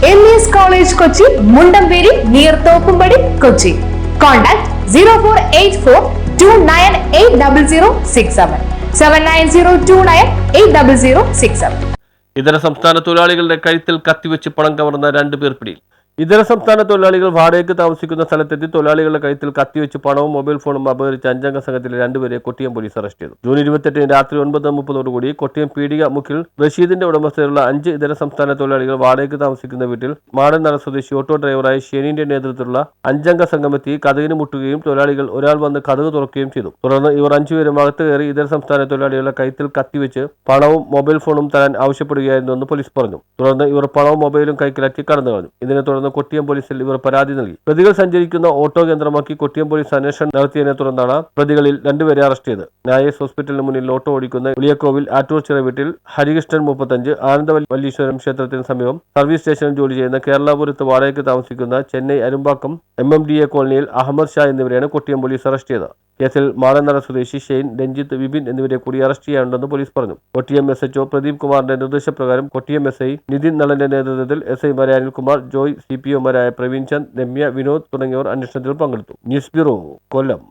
MES College Kochi, Mundamberi, near Thoppumadi, Kochi. Contact 0484 2980067 7902980067. ഇതര സംസ്ഥാന തൊഴിലാളികളുടെ കഴുത്തിൽ കത്തിവെച്ച് പണം കവർന്ന 2 പേർ പിടിയിൽ. ഇതര സംസ്ഥാന തൊഴിലാളികൾ വാടകയ്ക്ക് താമസിക്കുന്ന സ്ഥലത്തെത്തി തൊഴിലാളികളുടെ കഴുത്തിൽ കത്തിവെച്ച് പണവും മൊബൈൽ ഫോണും അപഹരിച്ച 5 അംഗ സംഘത്തിലെ 2 പേരെ കൊട്ടിയം പോലീസ് അറസ്റ്റ് ചെയ്തു. ജൂൺ 28 രാത്രി 9:30 കൊട്ടിയം പീടിക മുക്കിൽ റഷീദിന്റെ ഉടമസ്ഥതയിലുള്ള 5 ഇതര സംസ്ഥാന തൊഴിലാളികൾ വാടകയ്ക്ക് താമസിക്കുന്ന വീട്ടിൽ മാടൻനട സ്വദേശി ഓട്ടോ ഡ്രൈവറായ ഷെനീന്റെ നേതൃത്വത്തിലുള്ള 5 അംഗ സംഘമെത്തി കതകിന് മുട്ടുകയും തൊഴിലാളികൾ ഒരാൾ വന്ന് കതക് തുറക്കുകയും ചെയ്തു. തുടർന്ന് ഇവർ 5 പേരും അകത്ത് കയറി ഇതര സംസ്ഥാന തൊഴിലാളികളുടെ കഴുത്തിൽ കത്തിവെച്ച് പണവും മൊബൈൽ ഫോണും തരാൻ ആവശ്യപ്പെടുകയായിരുന്നുവെന്ന് പോലീസ് പറഞ്ഞു. തുടർന്ന് ഇവർ പണവും മൊബൈലും കൈക്കലാക്കി കടന്നു കളഞ്ഞു. ഇതിനെ തുടർന്ന് കൊട്ടിയം പോലീസിൽ ഇവർ പരാതി നൽകി. പ്രതികൾ സഞ്ചരിക്കുന്ന ഓട്ടോ കേന്ദ്രമാക്കി കൊട്ടിയം പോലീസ് അന്വേഷണം നടത്തിയതിനെ തുടർന്നാണ് പ്രതികളിൽ 2 പേരെ അറസ്റ്റ് ചെയ്തത്. നായേഴ്സ് ഹോസ്പിറ്റലിന് മുന്നിൽ ഓട്ടോ ഓടിക്കുന്ന ഉളിയക്കോവിൽ ആറ്റൂർ ചിറ വീട്ടിൽ ഹരികൃഷ്ണൻ 35, ആനന്ദവല്ലീശ്വരം ക്ഷേത്രത്തിന് സമീപം സർവീസ് സ്റ്റേഷനിൽ ജോലി ചെയ്യുന്ന കേരളപുരത്ത് വാടകയ്ക്ക് താമസിക്കുന്ന ചെന്നൈ അരുമ്പാക്കം MMDA കോളനിയിൽ അഹമ്മദ് ഷാ എന്നിവരെയാണ് കൊട്ടിയം പോലീസ് അറസ്റ്റ് ചെയ്തത്. കേസിൽ മാടൻനട സ്വദേശി ഷെയ്ൻ, രഞ്ജിത്ത്, വിപിൻ എന്നിവരെ കൂടി അറസ്റ്റ് ചെയ്യാനുണ്ടെന്ന് പോലീസ് പറഞ്ഞു. കൊട്ടിയം SHO പ്രദീപ് കുമാറിന്റെ നിർദ്ദേശപ്രകാരം കൊട്ടിയം SI നിതിൻ നളന്റെ നേതൃത്വത്തിൽ SI-മാരായ അനിൽകുമാർ, ജോയ്, CPO-മാരായ പ്രവീൺ ചന്ദ്, രമ്യ, വിനോദ് തുടങ്ങിയവർ അന്വേഷണത്തിൽ പങ്കെടുത്തു. ന്യൂസ് ബ്യൂറോ, കൊല്ലം.